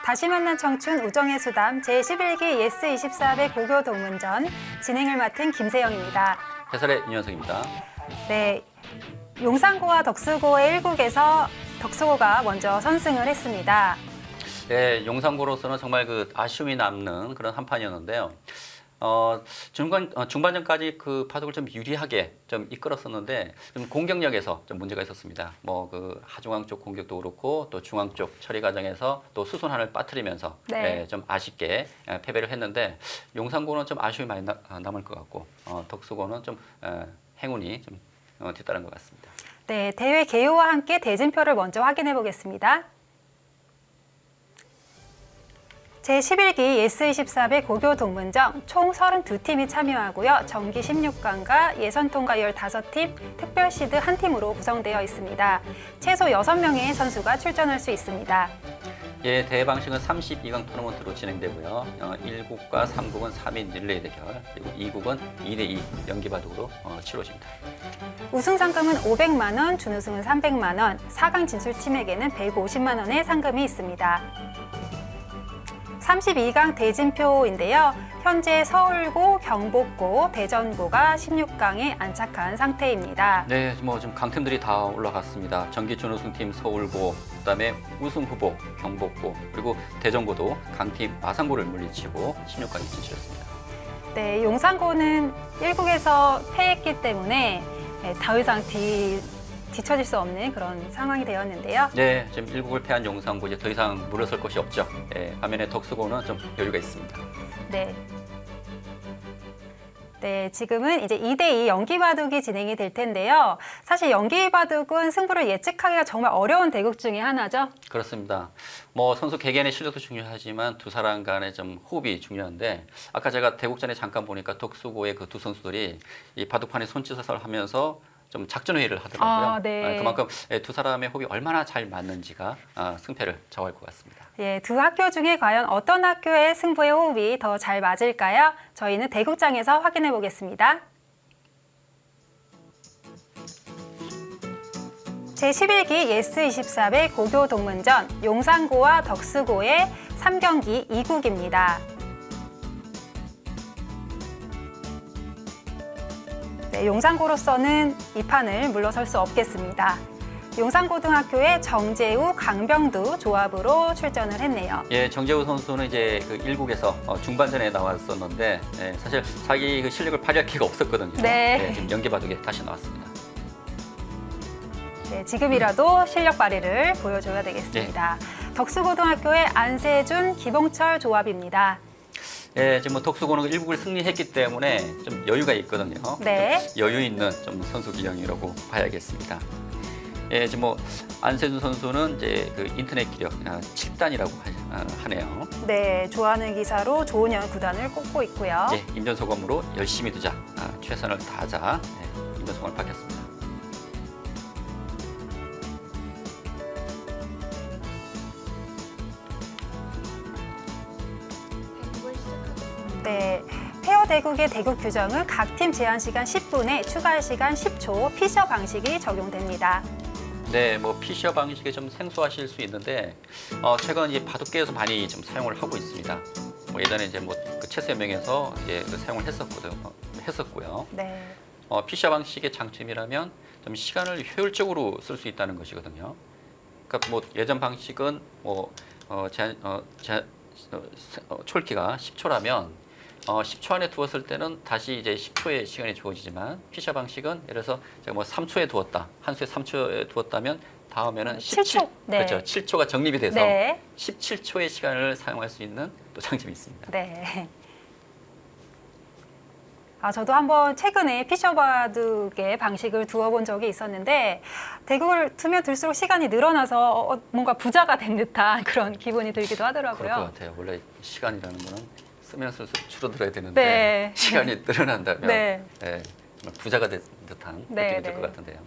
다시 만난 청춘 우정의 수담 제11기 예스24배 고교 동문전 진행을 맡은 김세영입니다. 해설의 윤현석입니다. 네, 용산고와 덕수고의 1국에서 덕수고가 먼저 선승을 했습니다. 네, 용산고로서는 정말 아쉬움이 남는 그런 한 판이었는데요. 중반전까지 바둑을 좀 유리하게 좀 이끌었었는데 좀 공격력에서 좀 문제가 있었습니다. 하중앙 쪽 공격도 그렇고 또 중앙 쪽 처리 과정에서 또 수순환을 빠뜨리면서 좀 아쉽게 패배를 했는데 용산고는 좀 아쉬움이 많이 남을 것 같고 덕수고는 좀 행운이 좀 뒤따른 것 같습니다. 네, 대회 개요와 함께 대진표를 먼저 확인해 보겠습니다. 제11기 예스24배 고교 동문전 총 32팀이 참여하고요. 정기 16강과 예선 통과 15팀, 특별 시드 1팀으로 구성되어 있습니다. 최소 6명의 선수가 출전할 수 있습니다. 예, 대회 방식은 32강 토너먼트로 진행되고요. 1국과 3국은 3인 릴레이 대결, 그리고 2국은 2대2 연기바둑으로 치러집니다. 우승 상금은 500만 원, 준우승은 300만 원, 4강 진출 팀에게는 150만 원의 상금이 있습니다. 32강 대진표인데요. 현재 서울고, 경복고, 대전고가 16강에 안착한 상태입니다. 네, 지금 강팀들이 다 올라갔습니다. 정기 준우승팀 서울고, 그다음에 우승 후보 경복고, 그리고 대전고도 강팀 마산고를 물리치고 16강에 진출했습니다. 네, 용산고는 1국에서 패했기 때문에 더 이상 뒤처질 수 없는 그런 상황이 되었는데요. 네, 지금 1국을 패한 용산고 이제 더 이상 물러설 것이 없죠. 반면에 덕수고는 좀 여유가 있습니다. 네. 네, 지금은 이제 2대2 연기바둑이 진행이 될 텐데요. 사실 연기바둑은 승부를 예측하기가 정말 어려운 대국 중에 하나죠. 그렇습니다. 선수 개개인의 실력도 중요하지만 두 사람 간의 좀 호흡이 중요한데 아까 제가 대국전에 잠깐 보니까 덕수고의 그 두 선수들이 이 바둑판에 손짓을 하면서 좀 작전 회의를 하더라고요. 네. 그만큼 두 사람의 호흡이 얼마나 잘 맞는지가 승패를 좌우할 것 같습니다. 예, 두 학교 중에 과연 어떤 학교의 승부의 호흡이 더 잘 맞을까요? 저희는 대국장에서 확인해 보겠습니다. 제11기 예스24배 고교 동문전 용산고와 덕수고의 3경기 2국입니다. 네, 용산고로서는 이 판을 물러설 수 없겠습니다. 용산고등학교의 정재우, 강병두 조합으로 출전을 했네요. 예, 정재우 선수는 이제 1국에서 중반전에 나왔었는데 사실 자기 실력을 발휘할 기회가 없었거든요. 네. 지금 연기바둑에 다시 나왔습니다. 네, 지금이라도 실력 발휘를 보여줘야 되겠습니다. 덕수고등학교의 안세준, 기봉철 조합입니다. 예, 지금 덕수고는 1국을 승리했기 때문에 좀 여유가 있거든요. 네. 여유 있는 좀 선수 기형이라고 봐야겠습니다. 예, 지금 안세준 선수는 이제 인터넷 기력 7단이라고 하네요. 네, 좋아하는 기사로 조은현 구단을 꼽고 있고요. 예, 임전소검으로 열심히 두자, 최선을 다하자, 임전소검을 밝혔습니다. 네, 페어 대국의 대국 규정은 각 팀 제한 시간 10분에 추가 시간 10초 피셔 방식이 적용됩니다. 네, 피셔 방식이 좀 생소하실 수 있는데 최근 이제 바둑계에서 많이 좀 사용을 하고 있습니다. 예전에 이제 체스 연맹에서 이제 사용을 했었고요. 네. 피셔 방식의 장점이라면 좀 시간을 효율적으로 쓸 수 있다는 것이거든요. 그러니까 예전 방식은 촐키가 10초라면 10초 안에 두었을 때는 다시 이제 10초의 시간이 주어지지만 피셔 방식은 예를 들어서 제가 3초에 두었다. 한 수에 3초에 두었다면 다음에는 7초. 네. 그렇죠. 7초가 정립이 돼서 네. 17초의 시간을 사용할 수 있는 또 장점이 있습니다. 네. 저도 한번 최근에 피셔 바둑의 방식을 두어본 적이 있었는데 대국을 두면 둘수록 시간이 늘어나서 뭔가 부자가 된 듯한 그런 기분이 들기도 하더라고요. 그럴 것 같아요. 원래 시간이라는 거는 쓰면 쓸수록 줄어들어야 되는데 네. 시간이 늘어난다면 네. 정말 부자가 된 듯한 느낌이 들 것 같은데요.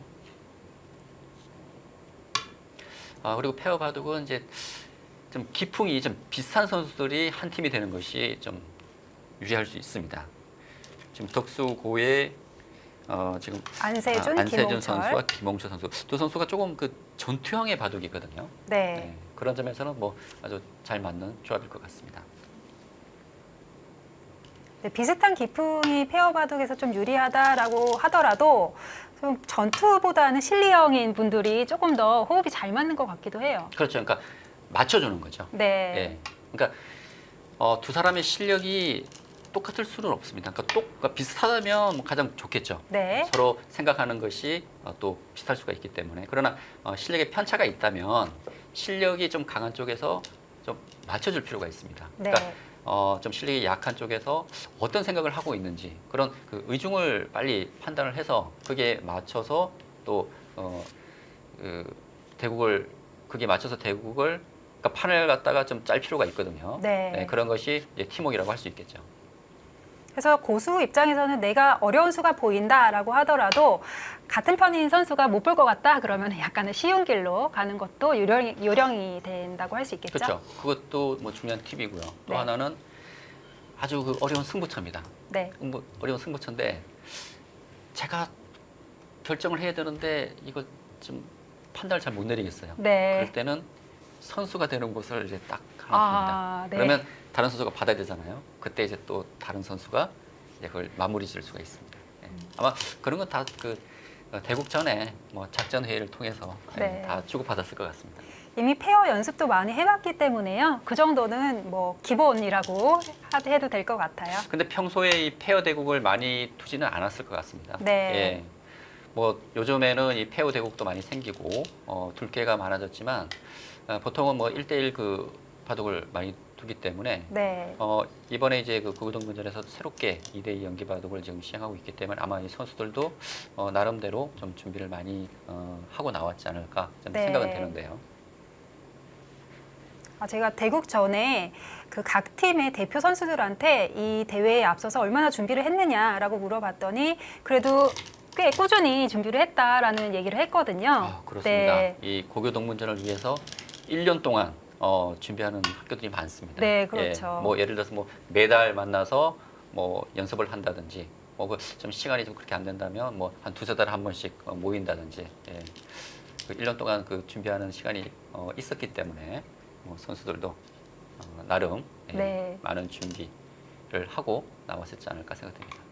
그리고 페어 바둑은 이제 좀 기풍이 좀 비슷한 선수들이 한 팀이 되는 것이 좀 유리할 수 있습니다. 지금 덕수고의 지금 안세준, 안세준 김홍철 선수와 김홍철 선수 두 선수가 조금 전투형의 바둑이거든요. 네. 그런 점에서는 뭐 아주 잘 맞는 조합일 것 같습니다. 네, 비슷한 기풍이 페어 바둑에서 좀 유리하다라고 하더라도 좀 전투보다는 실리형인 분들이 조금 더 호흡이 잘 맞는 것 같기도 해요. 그렇죠. 그러니까 맞춰주는 거죠. 네. 예. 그러니까 두 사람의 실력이 똑같을 수는 없습니다. 그러니까 비슷하다면 가장 좋겠죠. 네. 서로 생각하는 것이 또 비슷할 수가 있기 때문에. 그러나 실력의 편차가 있다면 실력이 좀 강한 쪽에서 좀 맞춰줄 필요가 있습니다. 네. 그러니까 좀 실력이 약한 쪽에서 어떤 생각을 하고 있는지 그런 그 의중을 빨리 판단을 해서 그게 맞춰서 또 대국을 그게 맞춰서 대국을 그러니까 판을 갖다가 좀 짤 필요가 있거든요. 네. 그런 것이 이제 팀워크라고 할 수 있겠죠. 그래서 고수 입장에서는 내가 어려운 수가 보인다라고 하더라도 같은 편인 선수가 못 볼 것 같다 그러면 약간은 쉬운 길로 가는 것도 요령이 된다고 할 수 있겠죠. 그렇죠. 그것도 뭐 중요한 팁이고요. 또 네. 하나는 아주 그 어려운 승부처입니다. 네. 어려운 승부처인데 제가 결정을 해야 되는데 이거 좀 판단을 잘 못 내리겠어요. 네. 그럴 때는 선수가 되는 곳을 이제 딱 하나 둡니다. 네. 그러면 다른 선수가 받아야 되잖아요. 그때 이제 또 다른 선수가 이제 그걸 마무리 지을 수가 있습니다. 아마 그런 건 다 그 대국 전에 뭐 작전 회의를 통해서 네. 다 주고받았을 것 같습니다. 이미 페어 연습도 많이 해봤기 때문에요. 그 정도는 뭐 기본이라고 해도 될 것 같아요. 근데 평소에 이 페어 대국을 많이 두지는 않았을 것 같습니다. 네. 예. 뭐 요즘에는 이 페어 대국도 많이 생기고 둘개가 많아졌지만 보통은 뭐 1대1 그 바둑을 많이 두기 때문에 네. 이번에 이제 그 구구동문전에서 새롭게 2대2 연기 바둑을 지금 시행하고 있기 때문에 아마 이 선수들도 나름대로 좀 준비를 많이 하고 나왔지 않을까 좀 네. 생각은 되는데요. 제가 대국 전에 그 각 팀의 대표 선수들한테 이 대회에 앞서서 얼마나 준비를 했느냐라고 물어봤더니 그래도 꽤 꾸준히 준비를 했다라는 얘기를 했거든요. 그렇습니다. 네. 이 고교동문전을 위해서 1년 동안 준비하는 학교들이 많습니다. 네, 그렇죠. 예, 뭐 예를 들어서 뭐 매달 만나서 뭐 연습을 한다든지 뭐 좀 시간이 좀 그렇게 안 된다면 뭐 한 두세 달에 한 번씩 모인다든지 예. 그 1년 동안 그 준비하는 시간이 있었기 때문에 선수들도 나름 네. 많은 준비를 하고 나왔었지 않을까 생각됩니다.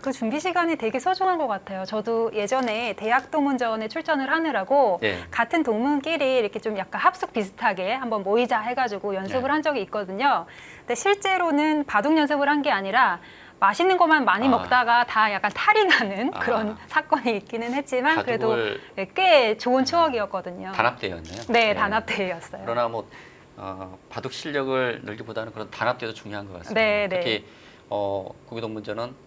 그 준비 시간이 되게 소중한 것 같아요. 저도 예전에 대학 동문전에 출전을 하느라고 예. 같은 동문끼리 이렇게 좀 약간 합숙 비슷하게 한번 모이자 해가지고 연습을 네. 한 적이 있거든요. 근데 실제로는 바둑 연습을 한 게 아니라 맛있는 것만 많이 먹다가 다 약간 탈이 나는 그런 사건이 있기는 했지만 그래도 바둑을 꽤 좋은 추억이었거든요. 단합대였네요. 네, 예. 단합대회였어요. 그러나 뭐 바둑 실력을 늘기보다는 그런 단합대도 중요한 것 같습니다. 네, 네. 특히 구기동문전은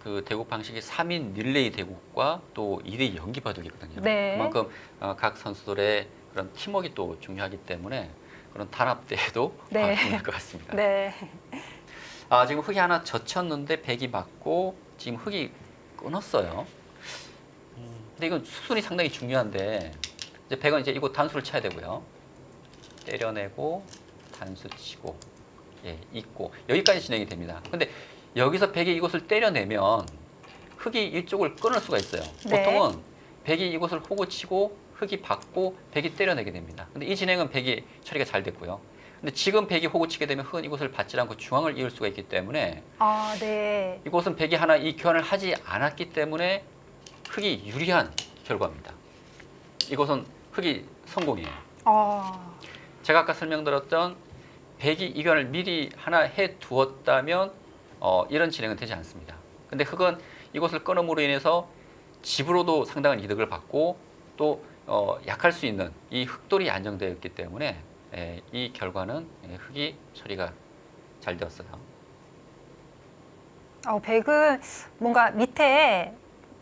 그 대국 방식이 3인 릴레이 대국과 또 2대 연기 바둑이거든요. 네. 그만큼 각 선수들의 그런 팀워크가 또 중요하기 때문에 그런 단합대도 네. 중요할 것 같습니다. 네. 지금 흙이 하나 젖혔는데 백이 맞고 지금 흙이 끊었어요. 근데 이건 수순이 상당히 중요한데 이제 백은 이제 이거 단수를 쳐야 되고요. 때려내고 단수 치고 잇고 여기까지 진행이 됩니다. 근데 여기서 백이 이곳을 때려내면 흙이 이쪽을 끊을 수가 있어요. 네. 보통은 백이 이곳을 호구 치고 흙이 받고 백이 때려내게 됩니다. 근데 이 진행은 백이 처리가 잘 됐고요. 근데 지금 백이 호구 치게 되면 흙은 이곳을 받지 않고 중앙을 이을 수가 있기 때문에 네. 이곳은 백이 하나 이 교환을 하지 않았기 때문에 흙이 유리한 결과입니다. 이곳은 흙이 성공이에요. 제가 아까 설명드렸던 백이 이 교환을 미리 하나 해 두었다면 이런 진행은 되지 않습니다. 근데 흙은 이곳을 끊음으로 인해서 집으로도 상당한 이득을 받고 또 약할 수 있는 이 흙돌이 안정되어 있기 때문에 이 결과는 흙이 처리가 잘 되었어요. 백은 뭔가 밑에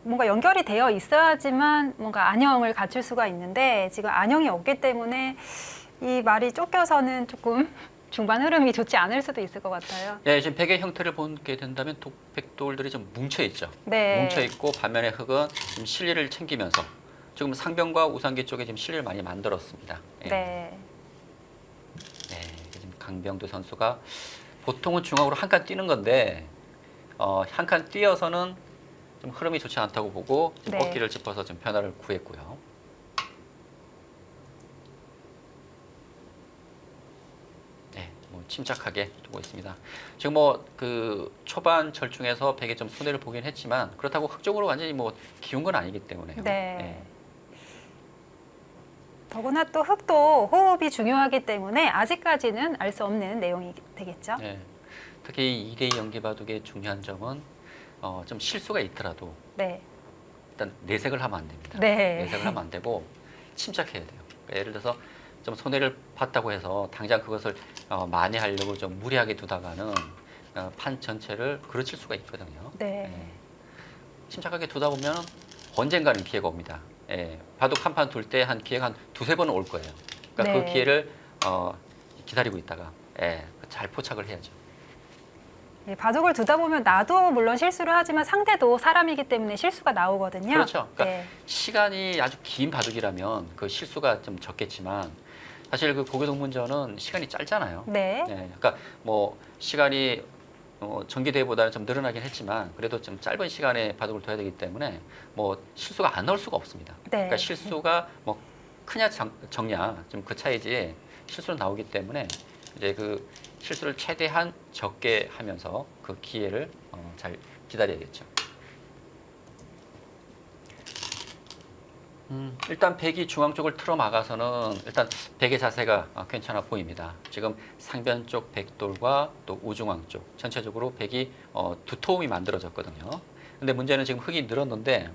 뭔가 연결이 되어 있어야지만 뭔가 안형을 갖출 수가 있는데 지금 안형이 없기 때문에 이 말이 쫓겨서는 조금 중반 흐름이 좋지 않을 수도 있을 것 같아요. 지금 백의 형태를 보게 된다면 백돌들이 좀 뭉쳐 있죠. 네. 뭉쳐 있고 반면에 흙은 좀 실리를 챙기면서 지금 상병과 우상기 쪽에 지금 실리를 많이 만들었습니다. 네. 지금 강병두 선수가 보통은 중앙으로 한 칸 뛰는 건데 한 칸 뛰어서는 좀 흐름이 좋지 않다고 보고 지금 네. 어깨를 짚어서 좀 변화를 구했고요. 침착하게 두고 있습니다. 지금 뭐 그 초반 절충에서 백이 좀 손해를 보긴 했지만 그렇다고 흑쪽으로 완전히 뭐 기운 건 아니기 때문에요. 네. 더구나 또 흑도 호흡이 중요하기 때문에 아직까지는 알 수 없는 내용이 되겠죠. 네. 특히 2대2 연기 바둑의 중요한 점은 좀 실수가 있더라도 네. 일단 내색을 하면 안 됩니다. 네. 내색을 하면 안 되고 침착해야 돼요. 그러니까 예를 들어서 좀 손해를 봤다고 해서 당장 그것을 만회하려고 좀 무리하게 두다가는 판 전체를 그르칠 수가 있거든요. 네. 침착하게 두다 보면 언젠가는 기회가 옵니다. 바둑 한 판 둘 때 한 기회가 한 두세 번은 올 거예요. 그러니까 네. 그 기회를 기다리고 있다가 잘 포착을 해야죠. 네, 바둑을 두다 보면 나도 물론 실수를 하지만 상대도 사람이기 때문에 실수가 나오거든요. 그렇죠. 그러니까 네. 시간이 아주 긴 바둑이라면 그 실수가 좀 적겠지만 사실 그 고교동문전은 시간이 짧잖아요. 네. 그러니까 뭐 시간이 전기 대회보다는 좀 늘어나긴 했지만 그래도 좀 짧은 시간에 바둑을 둬야 되기 때문에 뭐 실수가 안 나올 수가 없습니다. 네. 그러니까 실수가 뭐 크냐 적냐 좀 그 차이지 실수는 나오기 때문에 이제 그 실수를 최대한 적게 하면서 그 기회를 잘 기다려야겠죠. 일단 백이 중앙 쪽을 틀어 막아서는 일단 백의 자세가 괜찮아 보입니다. 지금 상변 쪽 백돌과 또 우중앙 쪽 전체적으로 백이 두터움이 만들어졌거든요. 근데 문제는 지금 흙이 늘었는데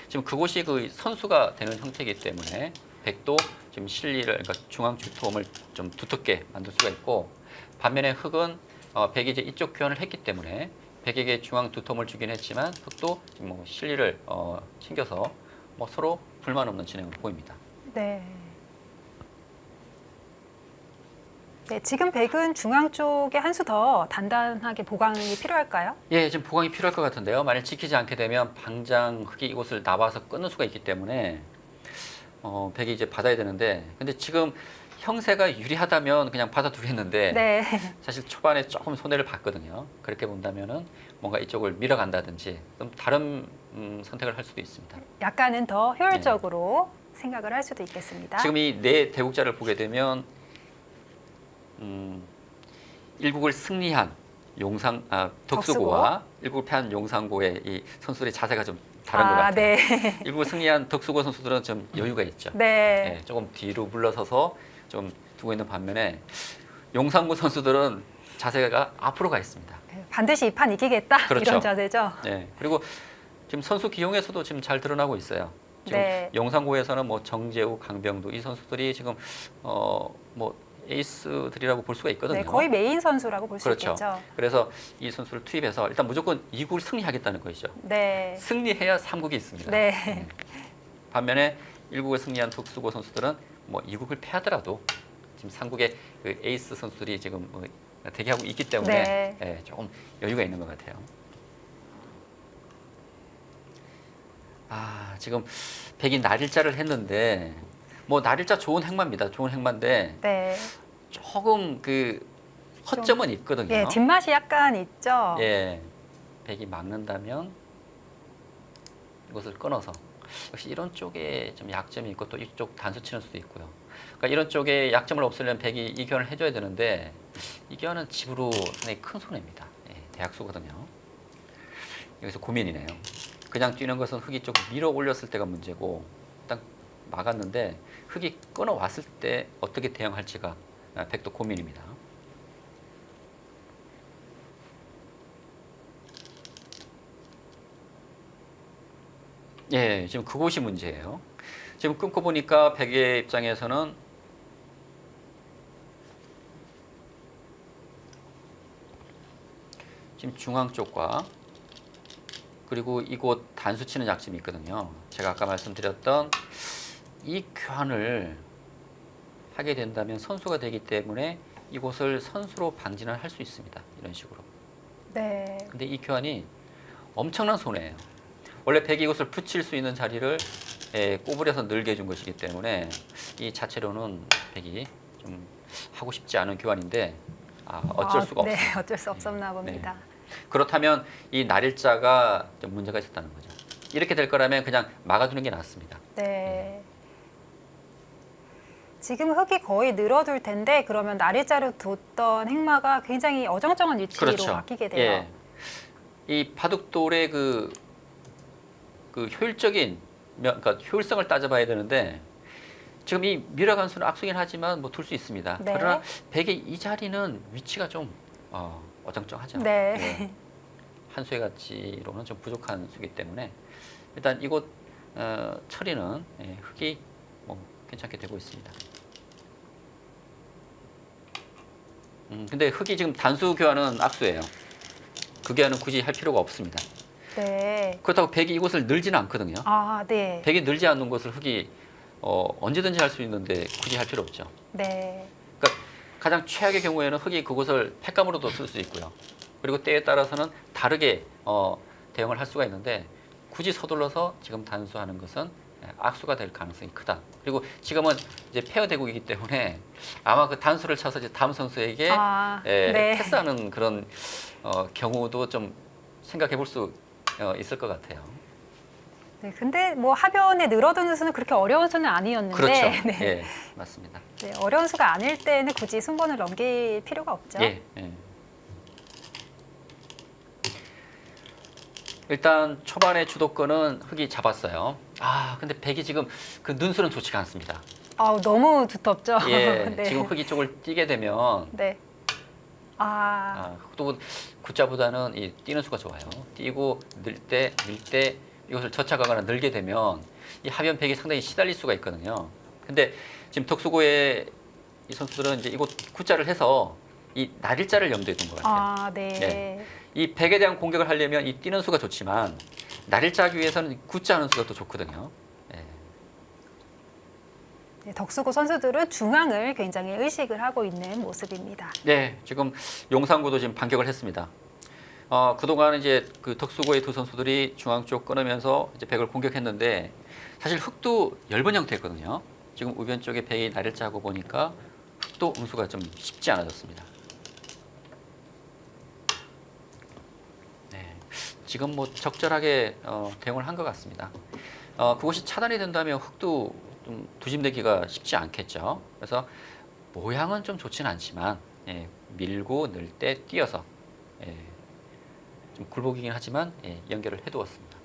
지금 그곳이 그 선수가 되는 형태이기 때문에 백도 지금 실리를 그러니까 중앙 두터움을 좀 두텁게 만들 수가 있고 반면에 흙은 백이 이제 이쪽 교환을 했기 때문에 백에게 중앙 두터움을 주긴 했지만 흙도 지금 뭐 실리를 챙겨서 뭐 서로 불만 없는 진행으로 보입니다. 네. 네, 지금 백은 중앙 쪽에 한 수 더 단단하게 보강이 필요할까요? 예, 지금 보강이 필요할 것 같은데요. 만약 지키지 않게 되면 방장 흙이 이곳을 나와서 끊을 수가 있기 때문에 백이 이제 받아야 되는데 근데 지금 형세가 유리하다면 그냥 받아두겠는데 네. 사실 초반에 조금 손해를 봤거든요. 그렇게 본다면은 뭔가 이쪽을 밀어간다든지 좀 다른 선택을 할 수도 있습니다. 약간은 더 효율적으로 생각을 할 수도 있겠습니다. 지금 이 네 대국자를 보게 되면 일국을 승리한 덕수고와 일국을 패한 용상고의 이 선수들의 자세가 좀 다른 것 같아요. 네. 일국을 승리한 덕수고 선수들은 좀 여유가 있죠. 네. 조금 뒤로 물러서서 좀 두고 있는 반면에 용상고 선수들은 자세가 앞으로 가 있습니다. 반드시 이 판 이기겠다 그렇죠. 이런 자세죠. 그리고 지금 선수 기용에서도 지금 잘 드러나고 있어요. 지금 네. 용상고에서는 뭐 정재우, 강병두 이 선수들이 지금 뭐 에이스들이라고 볼 수가 있거든요. 네, 거의 메인 선수라고 볼 수 그렇죠. 있겠죠. 그래서 이 선수를 투입해서 일단 무조건 2국을 승리하겠다는 것이죠. 네. 승리해야 3국이 있습니다. 네. 반면에 1국을 승리한 덕수고 선수들은 뭐 2국을 패하더라도 지금 3국의 그 에이스 선수들이 지금 뭐 대기하고 있기 때문에 네. 조금 여유가 있는 것 같아요. 지금 백이 날일자를 했는데 뭐 날일자 좋은 행마입니다. 좋은 행마인데 네. 조금 그 허점은 있거든요. 예, 뒷맛이 약간 있죠. 백이 막는다면 이것을 끊어서 역시 이런 쪽에 좀 약점이 있고 또 이쪽 단수 치는 수도 있고요. 그러니까 이런 쪽에 약점을 없애려면 백이 이견을 해줘야 되는데 이견은 집으로 상당히 큰 손해입니다. 대학수거든요. 여기서 고민이네요. 그냥 뛰는 것은 흙이 좀 밀어 올렸을 때가 문제고 일단 막았는데 흙이 끊어왔을 때 어떻게 대응할지가 백도 고민입니다. 지금 그곳이 문제예요. 지금 끊고 보니까 백의 입장에서는 지금 중앙 쪽과 그리고 이곳 단수 치는 약점이 있거든요. 제가 아까 말씀드렸던 이 교환을 하게 된다면 선수가 되기 때문에 이곳을 선수로 방진을 할 수 있습니다. 이런 식으로. 네. 근데 이 교환이 엄청난 손해예요. 원래 백이 이곳을 붙일 수 있는 자리를 꼬부려서 늘게 해준 것이기 때문에 이 자체로는 백이 좀 하고 싶지 않은 교환인데 어쩔 수가 없어요. 네, 어쩔 수 없었나 봅니다. 그렇다면 이 날일자가 좀 문제가 있었다는 거죠. 이렇게 될 거라면 그냥 막아두는 게 낫습니다. 네. 지금 흙이 거의 늘어들 텐데 그러면 날일자로 뒀던 행마가 굉장히 어정쩡한 위치로 그렇죠. 바뀌게 돼요. 예. 이 바둑돌의 그 효율적인 그러니까 효율성을 따져봐야 되는데 지금 이 미라간수는 악수긴 하지만 뭐 둘 수 있습니다. 네. 그러나 백의 이 자리는 위치가 좀 어정쩡하죠. 네. 예. 한 수의 가치로는 좀 부족한 수기 때문에 일단 이곳 처리는 흙이 뭐 괜찮게 되고 있습니다. 근데 흙이 지금 단수 교환은 악수예요. 그 교환은 굳이 할 필요가 없습니다. 네. 그렇다고 백이 이곳을 늘지는 않거든요. 아, 네. 백이 늘지 않는 곳을 흙이 언제든지 할 수 있는데 굳이 할 필요 없죠. 네. 그러니까 가장 최악의 경우에는 흙이 그곳을 팩감으로도 쓸 수 있고요. 그리고 때에 따라서는 다르게 대응을 할 수가 있는데 굳이 서둘러서 지금 단수하는 것은 악수가 될 가능성이 크다. 그리고 지금은 이제 페어 대국이기 때문에 아마 그 단수를 쳐서 이제 다음 선수에게 네. 패스하는 그런 경우도 좀 생각해 볼 수 있을 것 같아요. 네, 근데 뭐 하변에 늘어드는 수는 그렇게 어려운 수는 아니었는데 그렇죠. 네. 예, 맞습니다. 네, 어려운 수가 아닐 때는 굳이 순번을 넘길 필요가 없죠. 예, 예. 일단 초반에 주도권은 흙이 잡았어요. 근데 백이 지금 그 눈수는 좋지가 않습니다. 너무 두텁죠. 예, 네. 지금 흙이 쪽을 뛰게 되면 네. 흙도 굿자보다는 이 뛰는 수가 좋아요. 뛰고 밀 때 이것을 저착하거나 늘게 되면 이 하변 백이 상당히 시달릴 수가 있거든요. 근데 지금 덕수고의 이 선수들은 이제 이곳 굿자를 해서 이 날일자를 염두에 둔 것 같아요. 네. 예. 이 백에 대한 공격을 하려면 이 뛰는 수가 좋지만 날일자 하기 위해서는 굿자 하는 수가 더 좋거든요. 예. 네, 덕수고 선수들은 중앙을 굉장히 의식을 하고 있는 모습입니다. 네, 지금 용산구도 지금 반격을 했습니다. 그동안 이제 그 덕수고의 두 선수들이 중앙 쪽 끊으면서 이제 백을 공격했는데 사실 흙도 얇은 형태였거든요. 지금 우변 쪽에 백이 날일자 하고 보니까 흙도 응수가 좀 쉽지 않아졌습니다. 네, 지금 뭐 적절하게 대응을 한 것 같습니다. 그것이 차단이 된다면 흙도 좀 두심되기가 쉽지 않겠죠. 그래서 모양은 좀 좋지는 않지만 밀고 늘 때 뛰어서 좀 굴복이긴 하지만 연결을 해두었습니다.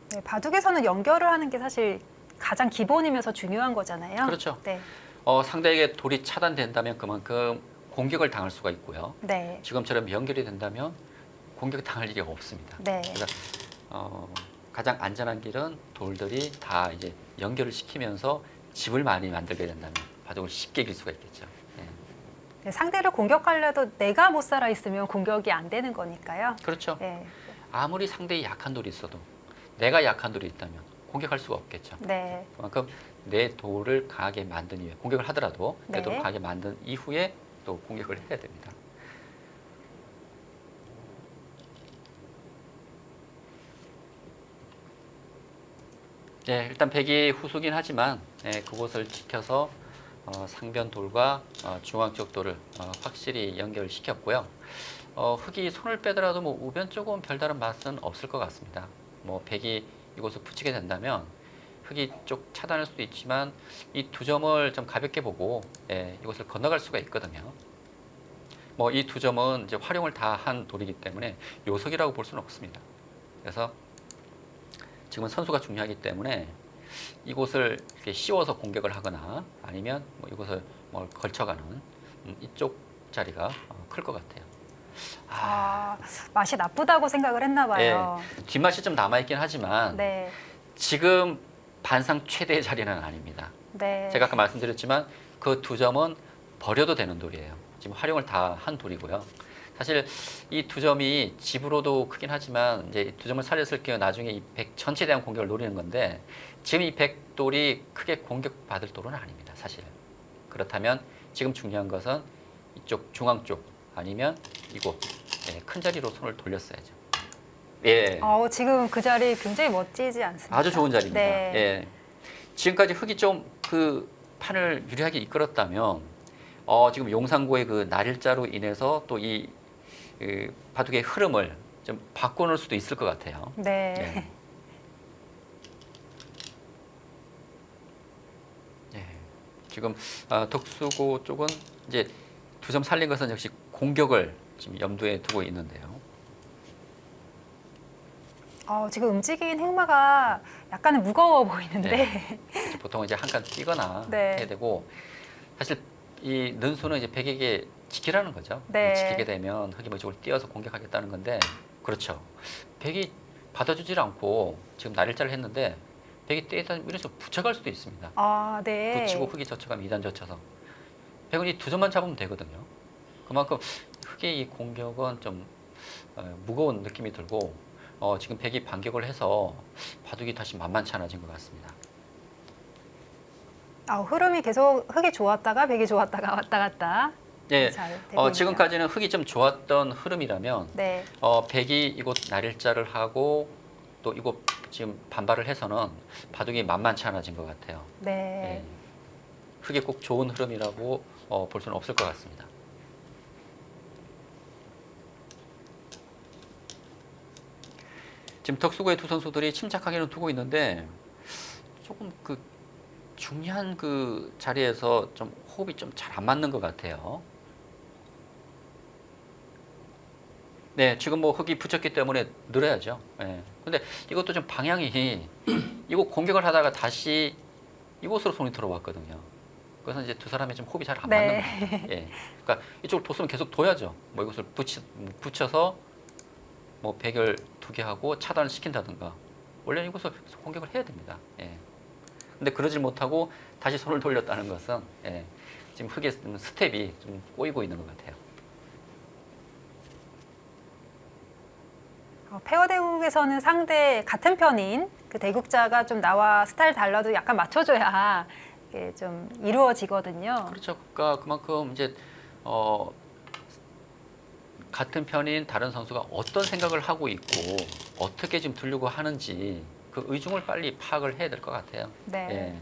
네, 바둑에서는 연결을 하는 게 사실 가장 기본이면서 중요한 거잖아요. 그렇죠. 네. 상대에게 돌이 차단된다면 그만큼 공격을 당할 수가 있고요. 네. 지금처럼 연결이 된다면 공격 당할 일이 없습니다. 네. 그래서 가장 안전한 길은 돌들이 다 이제 연결을 시키면서 집을 많이 만들게 된다면 바둑을 쉽게 이길 수가 있겠죠. 네, 상대를 공격하려도 내가 못 살아 있으면 공격이 안 되는 거니까요. 그렇죠. 네. 아무리 상대에 약한 돌이 있어도 내가 약한 돌이 있다면 공격할 수가 없겠죠. 네. 그만큼 내 돌을 강하게 만든 이후에 공격을 하더라도 내 네. 돌을 강하게 만든 이후에 또 공격을 해야 됩니다. 네, 일단 백이 후수긴 하지만 그곳을 지켜서 상변 돌과 중앙 쪽 돌을 확실히 연결을 시켰고요. 흙이 손을 빼더라도 뭐 우변 쪽은 별다른 맛은 없을 것 같습니다. 뭐 백이 이곳을 붙이게 된다면 흙이 쪽 차단할 수도 있지만 이 두 점을 좀 가볍게 보고 이곳을 건너갈 수가 있거든요. 뭐 이 두 점은 이제 활용을 다 한 돌이기 때문에 요석이라고 볼 수는 없습니다. 그래서 지금은 선수가 중요하기 때문에 이곳을 이렇게 씌워서 공격을 하거나 아니면 뭐 이곳을 뭘 걸쳐가는 이쪽 자리가 클 것 같아요. 맛이 나쁘다고 생각을 했나 봐요. 뒷맛이 좀 남아있긴 하지만 네. 지금 반상 최대의 자리는 아닙니다. 네. 제가 아까 말씀드렸지만 그 두 점은 버려도 되는 돌이에요. 지금 활용을 다 한 돌이고요. 사실 이 두 점이 집으로도 크긴 하지만 이제 두 점을 살렸을 경우 나중에 이 백 전체에 대한 공격을 노리는 건데 지금 이 백돌이 크게 공격받을 돌은 아닙니다. 사실. 그렇다면 지금 중요한 것은 이쪽 중앙 쪽 아니면 이곳 큰 자리로 손을 돌렸어야죠. 예. 지금 그 자리 굉장히 멋지지 않습니까? 아주 좋은 자리입니다. 네. 예. 지금까지 흙이 좀 그 판을 유리하게 이끌었다면 지금 용산고의 그 날일자로 인해서 또 이 바둑의 흐름을 좀 바꿔놓을 수도 있을 것 같아요. 네. 네. 예. 지금 덕수고 쪽은 이제 2점 살린 것은 역시 공격을 지금 염두에 두고 있는데요. 지금 움직인 행마가 약간은 무거워 보이는데. 네. 그래서 보통 이제 한 칸 뛰거나 네. 해야 되고, 사실 이 는수는 이제 백에게 지키라는 거죠. 네. 지키게 되면 흑이 뭐 이쪽으로 뛰어서 공격하겠다는 건데, 그렇죠. 백이 받아주질 않고 지금 날일자를 했는데 백이 뛰다 이런 식으로 붙여갈 수도 있습니다. 네. 붙이고 흑이 젖혀가면 2단 젖혀서 백은 이 2점만 잡으면 되거든요. 그만큼 흑의 이 공격은 좀 무거운 느낌이 들고, 지금 백이 반격을 해서 바둑이 다시 만만치 않아진 것 같습니다. 흐름이 계속 흑이 좋았다가 백이 좋았다가 왔다 갔다. 예, 잘 되고 있네요. 지금까지는 흑이 좀 좋았던 흐름이라면, 네. 백이 이곳 날일자를 하고 또 이곳 지금 반발을 해서는 바둑이 만만치 않아진 것 같아요. 네. 예. 흑이 꼭 좋은 흐름이라고 볼 수는 없을 것 같습니다. 지금 덕수고의 두 선수들이 침착하게는 두고 있는데 조금 그 중요한 그 자리에서 좀 호흡이 좀 잘 안 맞는 것 같아요. 네, 지금 뭐 흑이 붙였기 때문에 늘어야죠. 예. 근데 이것도 좀 방향이 이곳 공격을 하다가 다시 이곳으로 손이 들어왔거든요. 그래서 이제 두 사람이 좀 호흡이 잘 안 맞는 거예요. 예. 그러니까 이쪽을 뒀으면 계속 둬야죠. 뭐 이것을 붙여서 뭐 백을 두게 하고 차단을 시킨다든가. 원래는 이곳을 계속 공격을 해야 됩니다. 예. 근데 그러질 못하고 다시 손을 돌렸다는 것은 지금 흑의 스텝이 좀 꼬이고 있는 것 같아요. 페어 대국에서는 상대 같은 편인 그 대국자가 좀 나와 스타일 달라도 약간 맞춰줘야 이게 좀 이루어지거든요. 그렇죠. 그러니까 그만큼 이제 같은 편인 다른 선수가 어떤 생각을 하고 있고 어떻게 지금 두려고 하는지 그 의중을 빨리 파악을 해야 될 것 같아요. 네. 예.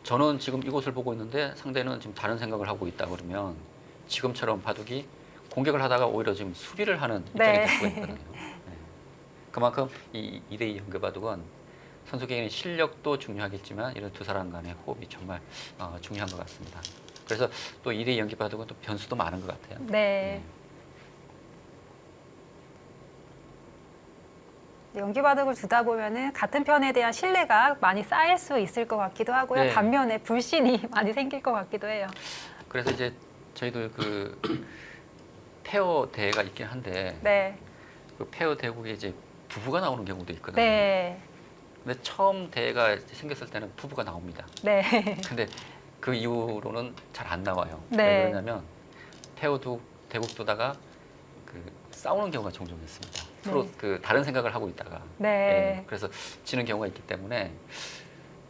저는 지금 이곳을 보고 있는데 상대는 지금 다른 생각을 하고 있다 그러면 지금처럼 바둑이 공격을 하다가 오히려 지금 수비를 하는 입장이 네. 될 수가 있거든요. 예. 그만큼 이 2대2 연계 바둑은 선수 개인의 실력도 중요하겠지만 이런 두 사람 간의 호흡이 정말 중요한 것 같습니다. 그래서 또 2대2 연기 바둑은 또 변수도 많은 것 같아요. 네. 연기 바둑을 두다 보면은 같은 편에 대한 신뢰가 많이 쌓일 수 있을 것 같기도 하고요. 네. 반면에 불신이 많이 생길 것 같기도 해요. 그래서 이제 저희도 그 페어 대회가 있긴 한데 네. 그 페어 대국에 이제 부부가 나오는 경우도 있거든요. 네. 근데 처음 대회가 생겼을 때는 부부가 나옵니다. 네. 근데 그 이후로는 잘 안 나와요. 네. 왜 그러냐면 페어도 대국 두다가 그 싸우는 경우가 종종 있습니다. 서로 네. 그 다른 생각을 하고 있다가 네. 그래서 지는 경우가 있기 때문에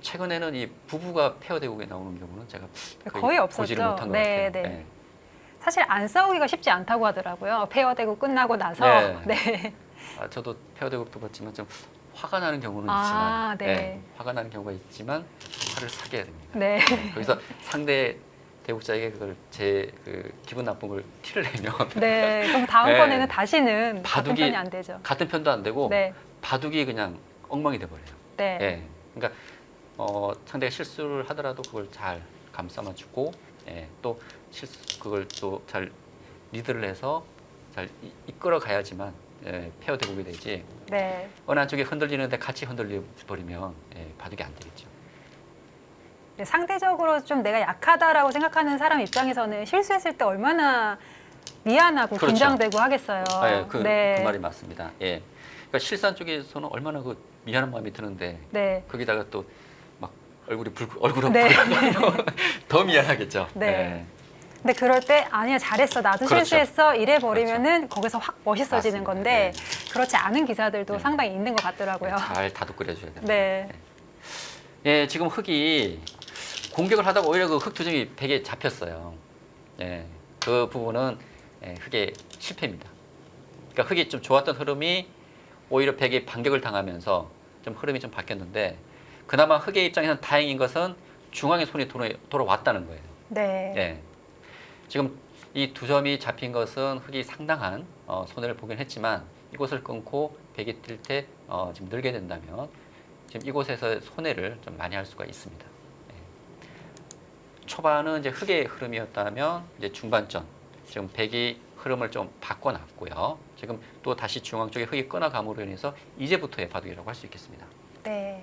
최근에는 이 부부가 페어 대국에 나오는 경우는 제가 거의 없었죠. 보지를 못한 것 네, 같아요. 네. 사실 안 싸우기가 쉽지 않다고 하더라고요. 페어 대국 끝나고 나서. 네. 네. 저도 페어 대국도 봤지만 좀 화가 나는 경우는 아, 있지만 네. 화가 나는 경우가 있지만 화를 사게 됩니다. 네. 거기서 상대 대국자에게 그걸 제 그 기분 나쁜 걸 티를 내면 네. 그럼 다음번에는 네. 다시는 같은 바둑이- 편이 안 되죠. 같은 편도 안 되고 네. 바둑이 그냥 엉망이 돼 버려요. 네. 예. 그러니까 상대가 실수를 하더라도 그걸 잘 감싸만 주고 또 그걸 또 잘 리드를 해서 잘 이끌어 가야지만 페어 대국이 되지. 네. 어느 한쪽이 흔들리는데 같이 흔들려 버리면 바둑이 안 되겠죠. 네, 상대적으로 좀 내가 약하다라고 생각하는 사람 입장에서는 실수했을 때 얼마나 미안하고 그렇죠. 긴장되고 하겠어요. 그 말이 맞습니다. 예. 그러니까 실산 쪽에서는 얼마나 그 미안한 마음이 드는데 네. 거기다가 또 막 얼굴은 네. 더 미안하겠죠. 네. 예. 근데 그럴 때 아니야 잘했어 나도 그렇죠. 실수했어 이래 버리면은 거기서 확 멋있어지는 맞습니다. 건데 네. 그렇지 않은 기사들도 네. 상당히 있는 것 같더라고요. 잘 다독거려줘야 됩니다. 네. 예, 지금 흑이 공격을 하다가 오히려 그 흑 투정이 백에 잡혔어요. 예, 그 부분은 흑의 실패입니다. 그러니까 흑이 좀 좋았던 흐름이 오히려 백에 반격을 당하면서 좀 흐름이 좀 바뀌었는데 그나마 흑의 입장에서는 다행인 것은 중앙에 손이 돌아왔다는 거예요. 네. 예. 지금 이 두 점이 잡힌 것은 흑이 상당한 손해를 보긴 했지만 이곳을 끊고 백이 뛸 때 지금 늘게 된다면 지금 이곳에서 손해를 좀 많이 할 수가 있습니다. 초반은 이제 흑의 흐름이었다면 이제 중반전 지금 백이 흐름을 좀 바꿔놨고요. 지금 또 다시 중앙 쪽에 흑이 끊어감으로 인해서 이제부터의 바둑이라고 할 수 있겠습니다. 네.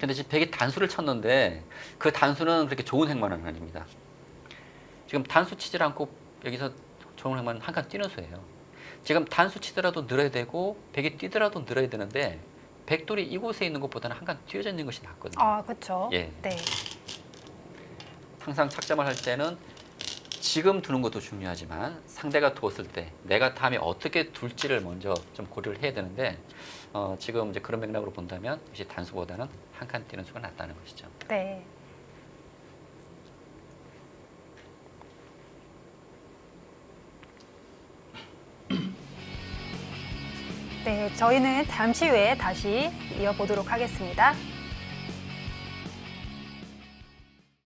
근데 지금 백이 단수를 쳤는데 그 단수는 그렇게 좋은 행만은 아닙니다. 지금 단수 치질 않고 여기서 좋은 행만은 한 칸 뛰는 수예요. 지금 단수 치더라도 늘어야 되고 백이 뛰더라도 늘어야 되는데 백돌이 이곳에 있는 것보다는 한 칸 뛰어져 있는 것이 낫거든요. 아, 그렇죠. 예. 네. 항상 착점을 할 때는 지금 두는 것도 중요하지만 상대가 두었을 때 내가 다음에 어떻게 둘지를 먼저 좀 고려를 해야 되는데 지금 이제 그런 맥락으로 본다면 역시 단수보다는 한 칸 뛰는 수가 낫다는 것이죠. 네. 네, 저희는 잠시 후에 다시 이어보도록 하겠습니다.